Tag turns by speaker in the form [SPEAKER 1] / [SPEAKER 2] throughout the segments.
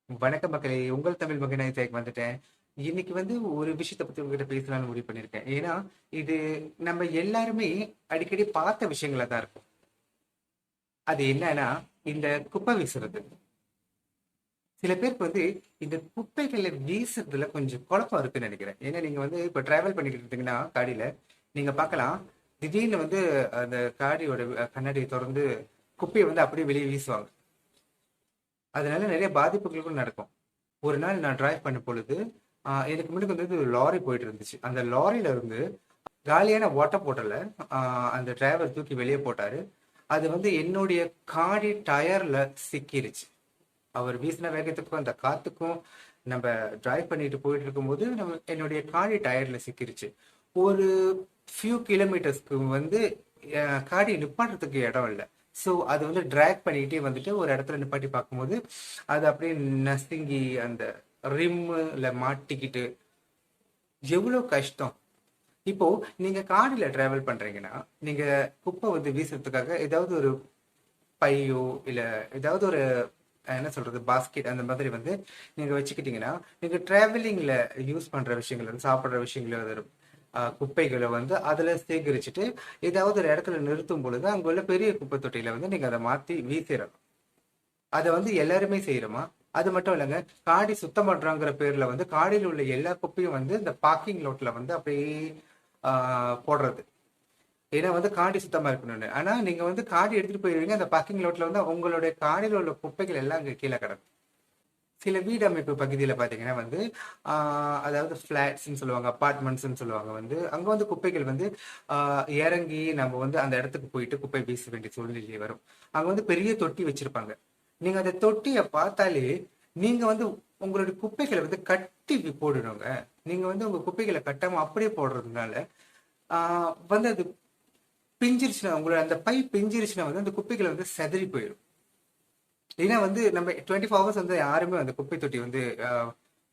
[SPEAKER 1] வணக்கம் மக்களே, உங்கள் தமிழ் மகன் ஐசாக் வந்துட்டேன். இன்னைக்கு வந்து ஒரு விஷயத்தை பத்தி உங்ககிட்ட பேசலாம்னு முடிவு பண்ணியிருக்கேன். ஏன்னா இது நம்ம எல்லாருமே அடிக்கடி பார்த்த விஷயங்களா தான் இருக்கும். அது என்னன்னா, இந்த குப்பை வீசுறது. சில பேருக்கு வந்து இந்த குப்பைகளை வீசுறதுல கொஞ்சம் குழப்பம் இருக்குன்னு நினைக்கிறேன். ஏன்னா நீங்க வந்து இப்ப டிராவல் பண்ணிக்கிட்டு இருந்தீங்கன்னா காடியில நீங்க பார்க்கலாம். திடீர்னு வந்து அந்த காடியோட கண்ணாடியை திறந்து குப்பையை வந்து அப்படியே வெளியே வீசுவாங்க. அதனால நிறைய பாதிப்புகளுக்கும் நடக்கும். ஒரு நாள் நான் டிரைவ் பண்ண பொழுது எனக்கு முன்னாடி வந்து ஒரு லாரி போயிட்டு இருந்துச்சு. அந்த லாரியில இருந்து காலியான வாட்டர் பாட்டில அந்த டிரைவர் தூக்கி வெளியே போட்டாரு. அது வந்து என்னுடைய காடி டயர்ல சிக்கிருச்சு. அவர் வீசின வேகத்துக்கும் அந்த காத்துக்கும் நம்ம டிரைவ் பண்ணிட்டு போயிட்டு இருக்கும்போது என்னுடைய காடி டயர்ல சிக்கிருச்சு. ஒரு ஃபியூ கிலோமீட்டர்ஸ்க்கு வந்து காடி நிப்பாட்டுறதுக்கு இடம் இல்லை. ஸோ அது வந்து ட்ராக் பண்ணிக்கிட்டே வந்துட்டு ஒரு இடத்துல நிப்பாட்டி பார்க்கும்போது அது அப்படியே நசுங்கி அந்த ரிம்ல மாட்டிக்கிட்டு எவ்வளவு கஷ்டம். இப்போ நீங்க காடில டிராவல் பண்றீங்கன்னா நீங்க குப்பை வந்து வீசுறதுக்காக ஏதாவது ஒரு பையோ இல்ல ஏதாவது ஒரு என்ன சொல்றது பாஸ்கெட் அந்த மாதிரி வந்து நீங்க வச்சுக்கிட்டீங்கன்னா நீங்க டிராவலிங்ல யூஸ் பண்ற விஷயங்கள் வந்து சாப்பிடுற விஷயங்கள குப்பைகளை வந்து அதுல சேகரிச்சுட்டு ஏதாவது ஒரு இடத்துல நிறுத்தும் பொழுது அங்க உள்ள பெரிய குப்பை தொட்டியில வந்து நீங்க அதை மாத்தி வீசிடலாம். அதை வந்து எல்லாருமே செய்யறோமா? அது மட்டும் இல்லைங்க, காடி சுத்தம் பண்றாங்கிற பேர்ல வந்து காடியில் உள்ள எல்லா குப்பையும் வந்து இந்த பார்க்கிங் லோட்ல வந்து அப்படியே போடுறது. ஏன்னா வந்து காடி சுத்தமா இருக்கணும்னு. ஆனா நீங்க வந்து காடி எடுத்துட்டு போயிருவீங்க, அந்த பார்க்கிங் லோட்ல வந்து உங்களுடைய காடியில் உள்ள குப்பைகள் எல்லாம் அங்க கீழே கிடக்கும். சில வீடு அமைப்பு பகுதியில பாத்தீங்கன்னா வந்து அதாவது பிளாட்ஸ்ன்னு சொல்லுவாங்க, அபார்ட்மெண்ட்ஸ்ன்னு சொல்லுவாங்க. வந்து அங்க வந்து குப்பைகள் வந்து இறங்கி நம்ம வந்து அந்த இடத்துக்கு போயிட்டு குப்பை வீச வேண்டிய சூழ்நிலை வரும். அங்க வந்து பெரிய தொட்டி வச்சிருப்பாங்க. நீங்க அந்த தொட்டியை பார்த்தாலே நீங்க வந்து உங்களுடைய குப்பைகளை வந்து கட்டி போடணுங்க. நீங்க வந்து உங்க குப்பைகளை கட்டாம அப்படியே போடுறதுனால வந்து அது பிஞ்சிருச்சுன்னா உங்களோட அந்த பை பிஞ்சிருச்சுன்னா வந்து அந்த குப்பைகளை வந்து செதறி போயிடும். ஏன்னா வந்து நம்ம 24 ஹவர்ஸ் வந்து யாருமே அந்த குப்பை தொட்டி வந்து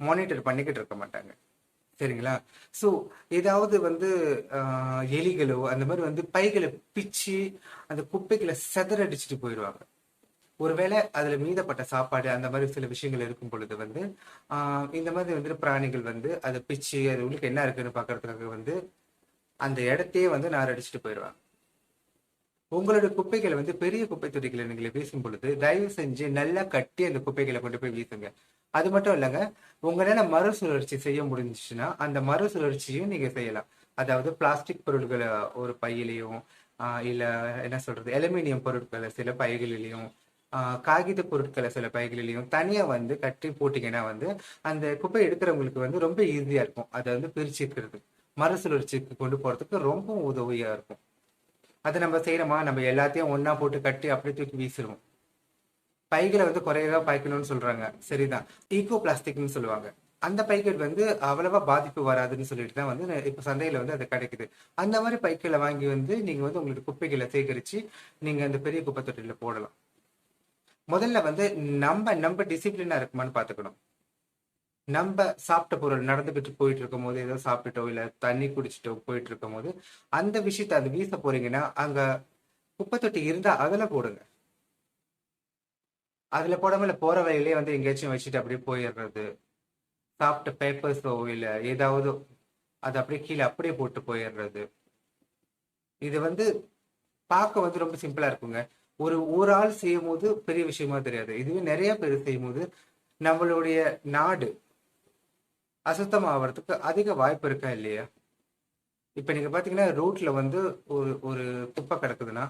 [SPEAKER 1] மானிட்டர் பண்ணிக்கிட்டு இருக்க மாட்டாங்க. சரிங்களா? ஸோ ஏதாவது வந்து எலிகளோ அந்த மாதிரி வந்து பைகளை பிச்சு அந்த குப்பைகளை செதறடிச்சிட்டு போயிடுவாங்க. ஒருவேளை அதுல மீதப்பட்ட சாப்பாடு அந்த மாதிரி சில விஷயங்கள் இருக்கும் பொழுது வந்து இந்த மாதிரி வந்து பிராணிகள் வந்து அதை பிச்சு அது உங்களுக்கு என்ன இருக்குன்னு பாக்குறதுக்காக வந்து அந்த இடத்தையே வந்து நாரடிச்சிட்டு போயிடுவாங்க. உங்களோட குப்பைகளை வந்து பெரிய குப்பை தொட்டிகளை நீங்க வீசும் பொழுது தயவு செஞ்சு நல்லா கட்டி அந்த குப்பைகளை கொண்டு போய் வீசுங்க. அது மட்டும் இல்லைங்க, உங்களால மறுசுழற்சி செய்ய முடிஞ்சுச்சுன்னா அந்த மறுசுழற்சியும் நீங்க செய்யலாம். அதாவது பிளாஸ்டிக் பொருட்களை ஒரு பையிலையும் இல்ல என்ன சொல்றது அலுமினியம் பொருட்களை சில பைகளிலையும் காகித பொருட்களை சில பைகளிலையும் தனியா வந்து கட்டி போட்டீங்கன்னா வந்து அந்த குப்பை எடுக்கிறவங்களுக்கு வந்து ரொம்ப ஈஸியா இருக்கும். அதை வந்து பிரிச்சுக்கிறது மறுசுழற்சிக்கு கொண்டு போறதுக்கு ரொம்ப உதவியா இருக்கும். அதை நம்ம செய்யறோமா? நம்ம எல்லாத்தையும் ஒன்னா போட்டு கட்டி அப்படியே தூக்கி வீசிடுவோம். பைகளை வந்து குறையவா பாய்க்கணும்னு சொல்றாங்க, சரிதான். ஈகோ பிளாஸ்டிக்னு சொல்லுவாங்க. அந்த பைகள் வந்து அவ்வளவா பாதிப்பு வராதுன்னு சொல்லிட்டு தான் வந்து இப்ப சந்தையில வந்து அது கிடைக்குது. அந்த மாதிரி பைக்களை வாங்கி வந்து நீங்க வந்து உங்களுக்கு குப்பைகளை சேகரிச்சு நீங்க அந்த பெரிய குப்பை தொட்டியில போடலாம். முதல்ல வந்து நம்ம டிசிப்ளினா இருக்குமான்னு பாத்துக்கணும். நம்ம சாப்பிட்ட பொருள் நடந்துகிட்டு போயிட்டு இருக்கும் போது ஏதோ சாப்பிட்டுட்டோ இல்ல தண்ணி குடிச்சிட்டோ போயிட்டு இருக்கும் போது அந்த விஷயத்த அது வீச போறீங்கன்னா அங்க குப்பை தொட்டி இருந்தா அதுல போடுங்க. அதுல போடாம இல்ல போற வழியிலே வந்து எங்கேயாச்சும் வச்சுட்டு அப்படியே போயிடுறது. சாப்பிட்ட பேப்பர்ஸோ இல்ல ஏதாவது அது அப்படியே கீழே அப்படியே போட்டு போயிடுறது. இது வந்து பார்க்க வந்து ரொம்ப சிம்பிளா இருக்குங்க. ஒரு ஆள் செய்யும் போது பெரிய விஷயமா தெரியாது. இதுவே நிறைய பேர் செய்யும் போது நம்மளுடைய நாடு அசுத்தம் ஆவறதுக்கு அதிக வாய்ப்பு இருக்கா இல்லையா? இப்ப நீங்க பாத்தீங்கன்னா ரோட்ல வந்து ஒரு ஒரு குப்பை கிடக்குதுன்னா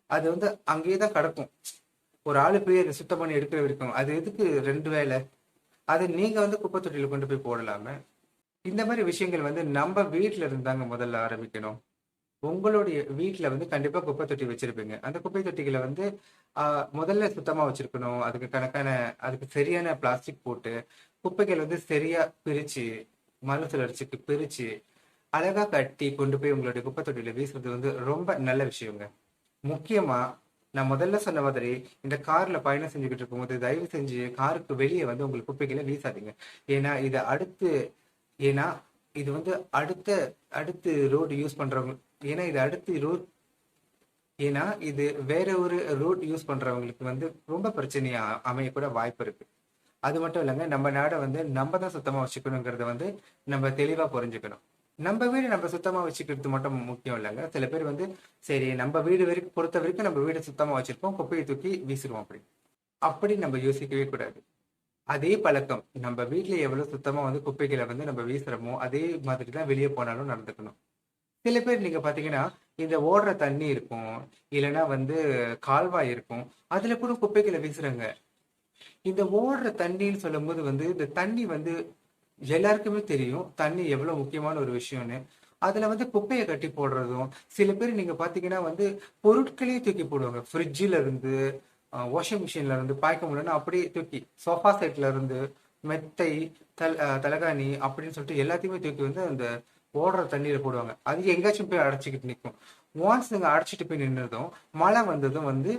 [SPEAKER 1] அது வந்து அங்கேயே தான் கிடக்கும். ஒரு ஆளு போய் அதை சுத்தம் பண்ணி எடுக்கிற வரைக்கும் அது எதுக்கு ரெண்டு வேலை? அது நீங்க வந்து குப்பை தொட்டியில கொண்டு போய் போடலாமே. இந்த மாதிரி விஷயங்கள் வந்து நம்ம வீட்டுல இருந்தாங்க முதல்ல ஆரம்பிக்கணும். உங்களுடைய வீட்டுல வந்து கண்டிப்பா குப்பை தொட்டி வச்சிருப்பீங்க. அந்த குப்பை தொட்டிகளை வந்து முதல்ல சுத்தமா வச்சிருக்கணும். அதுக்கு கணக்கான அதுக்கு சரியான பிளாஸ்டிக் போட்டு குப்பைகள் வந்து சரியா பிரிச்சு மறுசுழற்சிக்கு பிரிச்சு அழகா கட்டி கொண்டு போய் உங்களுடைய குப்பை தொட்டியில வீசுறது வந்து ரொம்ப நல்ல விஷயங்க. முக்கியமா நான் முதல்ல சொன்ன மாதிரி இந்த கார்ல பயணம் செஞ்சுக்கிட்டு இருக்கும்போது தயவு செஞ்சு காருக்கு வெளியே வந்து உங்களுக்கு குப்பைகளை வீசாதீங்க. ஏன்னா இது அடுத்து ஏன்னா இது வந்து அடுத்த அடுத்து ரோடு யூஸ் பண்றவங்க ஏன்னா இது அடுத்து ரோட் ஏன்னா இது வேற ஒரு ரோட் யூஸ் பண்றவங்களுக்கு வந்து ரொம்ப பிரச்சனையா அமைய கூட வாய்ப்பு இருக்கு. அது மட்டும் இல்லைங்க, நம்ம நாடை வந்து நம்ம தான் சுத்தமா வச்சுக்கணுங்கிறத வந்து நம்ம தெளிவா புரிஞ்சுக்கணும். நம்ம வீடு நம்ம சுத்தமா வச்சுக்கிறது மட்டும் முக்கியம் இல்லைங்க. சில பேர் வந்து சரி நம்ம வீடு வரைக்கும் பொறுத்த வரைக்கும் நம்ம வீடு சுத்தமா வச்சிருப்போம், குப்பையை தூக்கி வீசிடுவோம். அப்படி அப்படி நம்ம யோசிக்கவே கூடாது. அதே பழக்கம் நம்ம வீட்ல எவ்வளவு சுத்தமா வந்து குப்பைகளை வந்து நம்ம வீசுறோமோ அதே மாதிரி தான் வெளியே போனாலும் நடந்துக்கணும். சில பேர் நீங்க பாத்தீங்கன்னா, இந்த ஓடுற தண்ணி இருக்கும், இல்லைன்னா வந்து கால்வாய் இருக்கும், அதுல கூட குப்பைகளை வீசுறாங்க. இந்த ஓடுற தண்ணின்னு சொல்லும்போது வந்து இந்த தண்ணி வந்து எல்லாருக்குமே தெரியும் தண்ணி எவ்வளவு முக்கியமான ஒரு விஷயம்னு. அதுல வந்து குப்பையை கட்டி போடுறதும், சில பேர் நீங்க பாத்தீங்கன்னா வந்து பொருட்களையே தூக்கி போடுவாங்க. ஃப்ரிட்ஜில இருந்து, வாஷிங் மிஷின்ல இருந்து, பாய்க்க முடியலன்னா அப்படியே தூக்கி சோஃபா செட்ல இருந்து, மெத்தை, தலகாணி அப்படின்னு சொல்லிட்டு எல்லாத்தையுமே தூக்கி வந்து அந்த ஓடுற தண்ணியில போடுவாங்க. அது எங்கேயாச்சும் போய் அடைச்சிக்கிட்டு நிற்கும். ஒன்ஸ் நீங்க அடைச்சிட்டு போய் நின்னதும் மழை வந்ததும் வந்து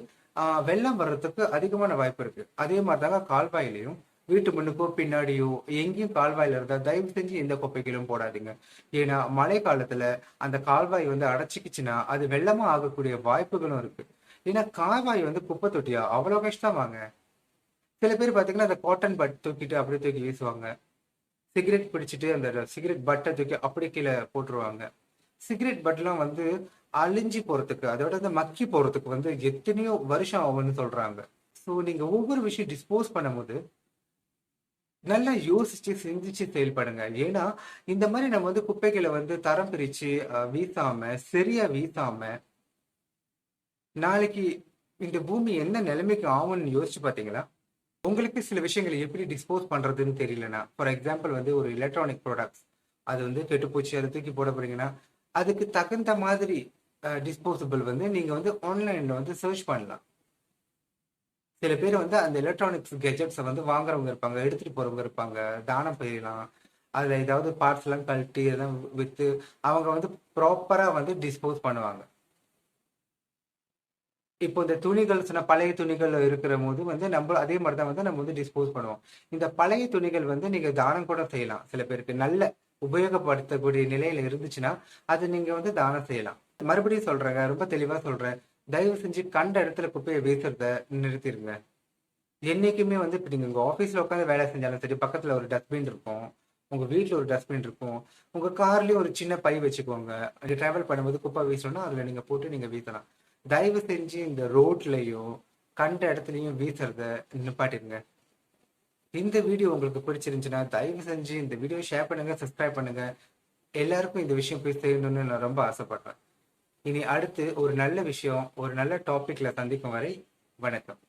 [SPEAKER 1] வெள்ளம் வர்றதுக்கு அதிகமான வாய்ப்பு இருக்கு. அதே மாதிரிதாங்க கால்வாயிலையும் வீட்டு முன்னுக்கோ பின்னாடியோ எங்கேயும் கால்வாயில இருந்தா தயவு செஞ்சு எந்த குப்பைகளும் போடாதீங்க. ஏன்னா மழை காலத்துல அந்த கால்வாய் வந்து அடைச்சிக்கிச்சுன்னா அது வெள்ளமா ஆகக்கூடிய வாய்ப்புகளும் இருக்கு. ஏன்னா கால்வாய் வந்து குப்பை தொட்டியா அவ்வளவு கஷ்டமாங்க. சில பேர் பாத்தீங்கன்னா அந்த காட்டன் பட் தூக்கிட்டு அப்படியே தூக்கி வீசுவாங்க. சிகரெட் பிடிச்சிட்டு அந்த சிகரெட் பட்டை தூக்கி அப்படியே கீழே போட்டுருவாங்க. சிகரெட் பட்லாம் வந்து அழிஞ்சு போறதுக்கு, அதோட வந்து மக்கி போறதுக்கு வந்து எத்தனையோ வருஷம் ஆகும்னு சொல்றாங்க. ஸோ நீங்க ஒவ்வொரு விஷயம் டிஸ்போஸ் பண்ணும்போது நல்லா யோசிச்சு சிந்திச்சு செயல்படுங்க. ஏன்னா இந்த மாதிரி நம்ம வந்து குப்பைகளை வந்து தரம் பிரிச்சு வீசாம சரியா வீசாம நாளைக்கு இந்த பூமி என்ன நிலைமைக்கு ஆகும்னு யோசிச்சு பாத்தீங்களா? உங்களுக்கு சில விஷயங்களை எப்படி டிஸ்போஸ் பண்றதுன்னு தெரியலனா, ஃபார் எக்ஸாம்பிள் வந்து ஒரு எலக்ட்ரானிக் ப்ராடக்ட்ஸ் அது வந்து கெட்டுப்போச்சு, அதை தூக்கி போட போறீங்கன்னா அதுக்கு தகுந்த மாதிரி டிஸ்போசபிள் வந்து நீங்க வந்து ஆன்லைன்ல வந்து சர்ச் பண்ணலாம். சில பேர் வந்து அந்த எலக்ட்ரானிக்ஸ் கெஜெட்ஸை வந்து வாங்குறவங்க இருப்பாங்க, எடுத்துட்டு போறவங்க இருப்பாங்க, தானம் செய்யலாம். அதுல ஏதாவது பார்ட்ஸ் எல்லாம் கழட்டி எல்லாம் வித்து அவங்க வந்து ப்ராப்பரா வந்து டிஸ்போஸ் பண்ணுவாங்க. இப்போ இந்த துணிகள் சொன்ன பழைய துணிகள் இருக்கிற போது வந்து நம்ம அதே மாதிரி தான் வந்து நம்ம வந்து டிஸ்போஸ் பண்ணுவோம். இந்த பழைய துணிகள் வந்து நீங்க தானம் கூட செய்யலாம். சில பேருக்கு நல்ல உபயோகப்படுத்தக்கூடிய நிலையில இருந்துச்சுன்னா அது நீங்க வந்து தானம் செய்யலாம். மறுபடியும் சொல்றேங்க, ரொம்ப தெளிவா சொல்றேன். தயவு செஞ்சு கண்ட இடத்துல குப்பையை வீசுறத நிறுத்திடுங்க. என்னைக்குமே வந்து இப்ப நீங்க உங்க ஆபீஸ்ல உட்காந்து வேலை செஞ்சாலும் சரி, பக்கத்துல ஒரு டஸ்ட்பின் இருக்கும், உங்க வீட்டுல ஒரு டஸ்ட்பின் இருக்கும், உங்க கார்லயும் ஒரு சின்ன பை வச்சுக்கோங்க. டிராவல் பண்ணும்போது குப்பை வீசணும்னா அதுல நீங்க போட்டு நீங்க வீசலாம். தயவு செஞ்சு இந்த ரோட்லயோ கண்ட இடத்துலயும் வீசுறத நிப்பாட்டிருங்க. இந்த வீடியோ உங்களுக்கு பிடிச்சிருந்துச்சுன்னா தயவு செஞ்சு இந்த வீடியோ ஷேர் பண்ணுங்க, சப்ஸ்கிரைப் பண்ணுங்க. எல்லாருக்கும் இந்த விஷயம் போய் சேரணும்னு நான் ரொம்ப ஆசைப்படுறேன். இனி அடுத்து ஒரு நல்ல விஷயம், ஒரு நல்ல டாபிக்ல சந்திக்கும் வரை வணக்கம்.